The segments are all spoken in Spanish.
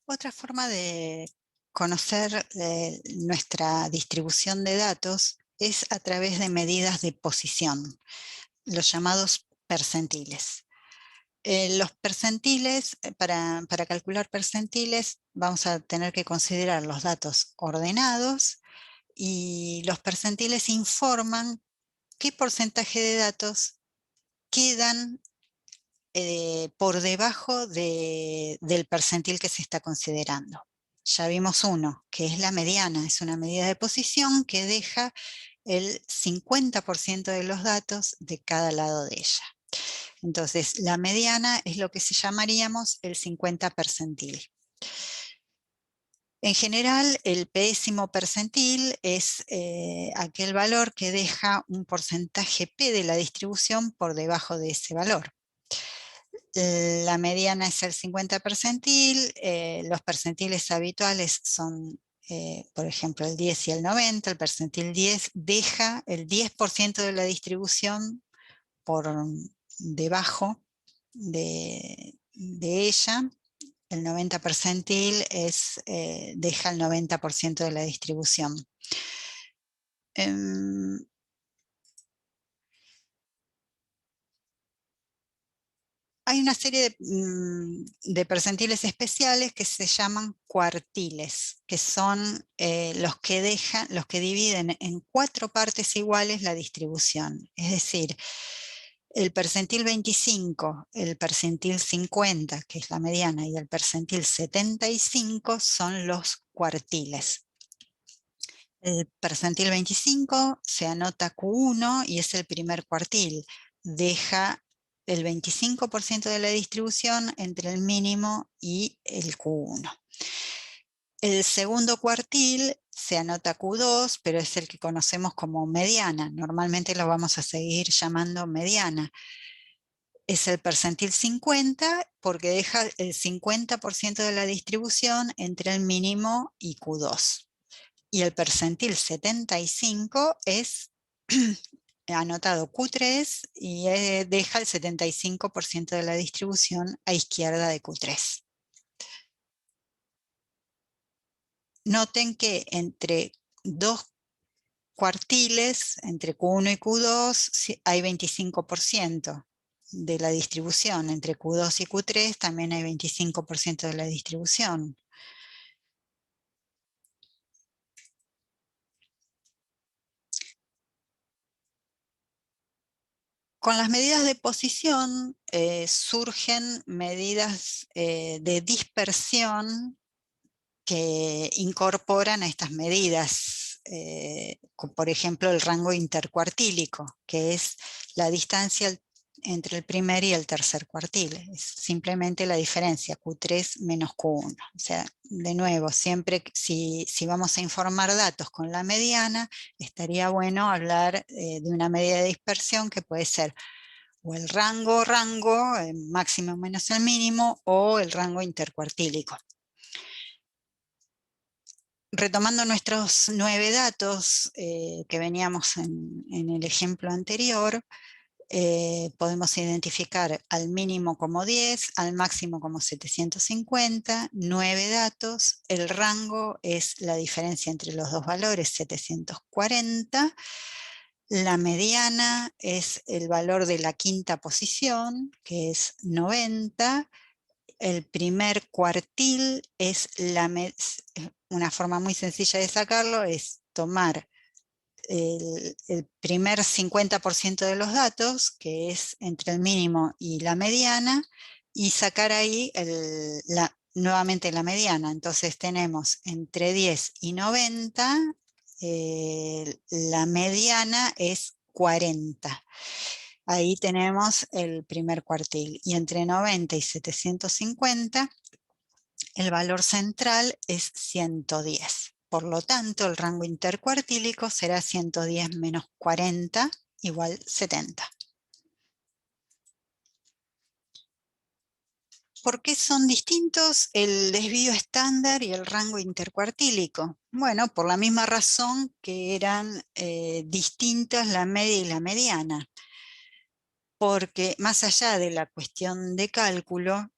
Otra forma de conocer nuestra distribución de datos es a través de medidas de posición, los llamados percentiles. Los percentiles, para calcular percentiles, vamos a tener que considerar los datos ordenados y los percentiles informan qué porcentaje de datos quedan por debajo del percentil que se está considerando. Ya vimos uno, que es la mediana, es una medida de posición que deja el 50% de los datos de cada lado de ella. Entonces, la mediana es lo que se llamaríamos el 50 percentil. En general, el pésimo percentil es aquel valor que deja un porcentaje P de la distribución por debajo de ese valor. La mediana es el 50 percentil, los percentiles habituales son, por ejemplo, el 10 y el 90, el percentil 10 deja el 10% de la distribución por debajo de ella, el 90 percentil deja el 90% de la distribución. Hay una serie de percentiles especiales que se llaman cuartiles, que son los que dividen en 4 partes iguales la distribución. Es decir, el percentil 25, el percentil 50, que es la mediana, y el percentil 75 son los cuartiles. El percentil 25 se anota Q1 y es el primer cuartil. Deja el 25% de la distribución entre el mínimo y el Q1. El segundo cuartil se anota Q2, pero es el que conocemos como mediana. Normalmente lo vamos a seguir llamando mediana. Es el percentil 50 porque deja el 50% de la distribución entre el mínimo y Q2. Y el percentil 75 es anotado Q3 y deja el 75% de la distribución a izquierda de Q3. Noten que entre dos cuartiles, entre Q1 y Q2, hay 25% de la distribución. Entre Q2 y Q3 también hay 25% de la distribución. Con las medidas de posición surgen medidas de dispersión que incorporan a estas medidas, por ejemplo, el rango intercuartílico, que es la distancia entre el primer y el tercer cuartil. Es simplemente la diferencia, Q3 menos Q1. O sea, de nuevo, siempre si vamos a informar datos con la mediana, estaría bueno hablar de una medida de dispersión que puede ser o el rango, máximo menos el mínimo, o el rango intercuartílico. Retomando nuestros 9 datos que veníamos en el ejemplo anterior, podemos identificar al mínimo como 10, al máximo como 750, 9 datos. El rango es la diferencia entre los dos valores, 740. La mediana es el valor de la quinta posición, que es 90. El primer cuartil es una forma muy sencilla de sacarlo, es tomar el primer 50% de los datos, que es entre el mínimo y la mediana, y sacar ahí nuevamente la mediana. Entonces tenemos entre 10 y 90, la mediana es 40. Ahí tenemos el primer cuartil. Y entre 90 y 750, el valor central es 110. Por lo tanto, el rango intercuartílico será 110 menos 40 igual 70. ¿Por qué son distintos el desvío estándar y el rango intercuartílico? Bueno, por la misma razón que eran distintas la media y la mediana. Porque más allá de la cuestión de cálculo,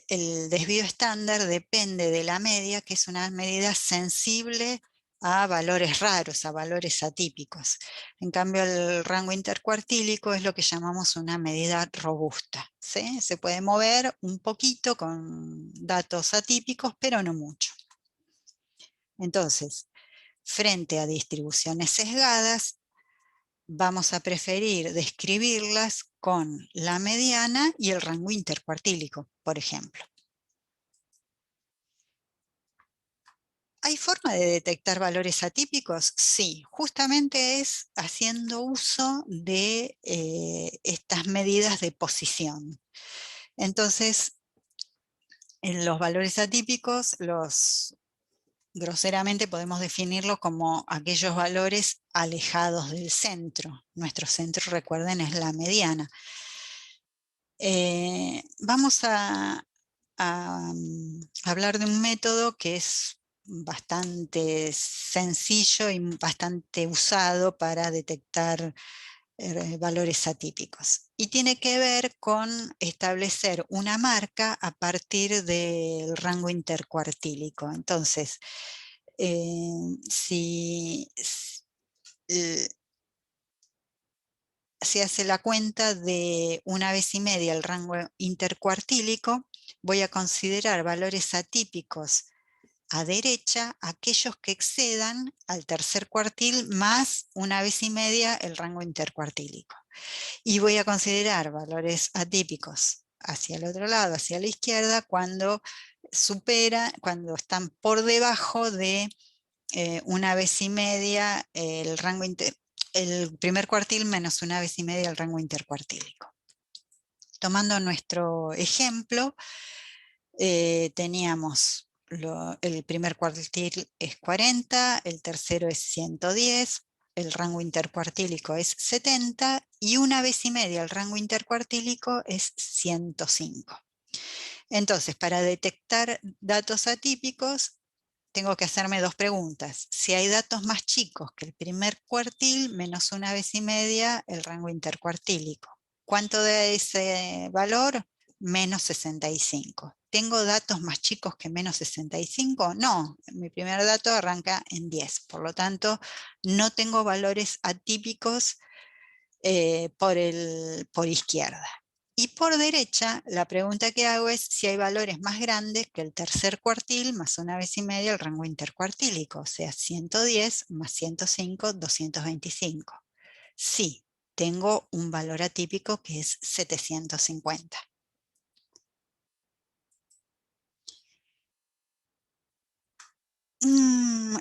el desvío estándar depende de la media, que es una medida sensible a valores raros, a valores atípicos. En cambio, el rango intercuartílico es lo que llamamos una medida robusta, ¿sí? Se puede mover un poquito con datos atípicos, pero no mucho. Entonces, frente a distribuciones sesgadas, vamos a preferir describirlas con la mediana y el rango intercuartílico, por ejemplo. ¿Hay forma de detectar valores atípicos? Sí, justamente es haciendo uso de estas medidas de posición. Entonces, en los valores atípicos, groseramente podemos definirlos como aquellos valores alejados del centro. Nuestro centro, recuerden, es la mediana. Vamos a hablar de un método que es bastante sencillo y bastante usado para detectar valores atípicos. Y tiene que ver con establecer una marca a partir del rango intercuartílico. Entonces, si se hace la cuenta de 1,5 el rango intercuartílico, voy a considerar valores atípicos a derecha aquellos que excedan al tercer cuartil más 1,5 el rango intercuartílico. Y voy a considerar valores atípicos hacia el otro lado, hacia la izquierda, cuando están por debajo de 1,5 el rango el primer cuartil menos 1,5 el rango intercuartílico. Tomando nuestro ejemplo, teníamos el primer cuartil es 40, el tercero es 110, el rango intercuartílico es 70 y 1,5 el rango intercuartílico es 105. Entonces, para detectar datos atípicos, tengo que hacerme dos preguntas. Si hay datos más chicos que el primer cuartil, menos 1,5 el rango intercuartílico. ¿Cuánto de ese valor? Menos 65. ¿Tengo datos más chicos que menos 65? No, mi primer dato arranca en 10. Por lo tanto, no tengo valores atípicos por izquierda. Y por derecha, la pregunta que hago es si hay valores más grandes que el tercer cuartil más 1,5 el rango intercuartílico, o sea, 110 más 105, 225. Sí, tengo un valor atípico que es 750.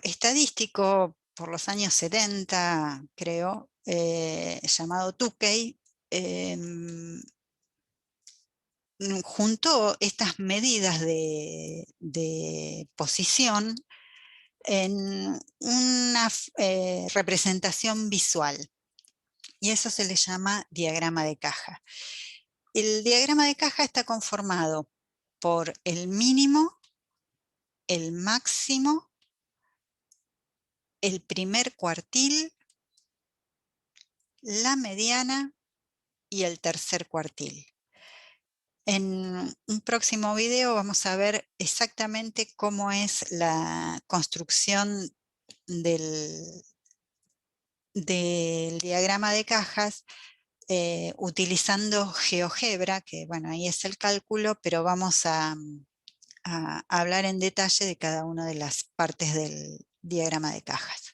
Estadístico por los años 70, creo, llamado Tukey, juntó estas medidas de posición en una representación visual, y eso se le llama diagrama de caja. El diagrama de caja está conformado por el mínimo, el máximo, el primer cuartil, la mediana y el tercer cuartil. En un próximo video vamos a ver exactamente cómo es la construcción del diagrama de cajas utilizando GeoGebra, que bueno, ahí es el cálculo, pero vamos a hablar en detalle de cada una de las partes del diagrama de cajas.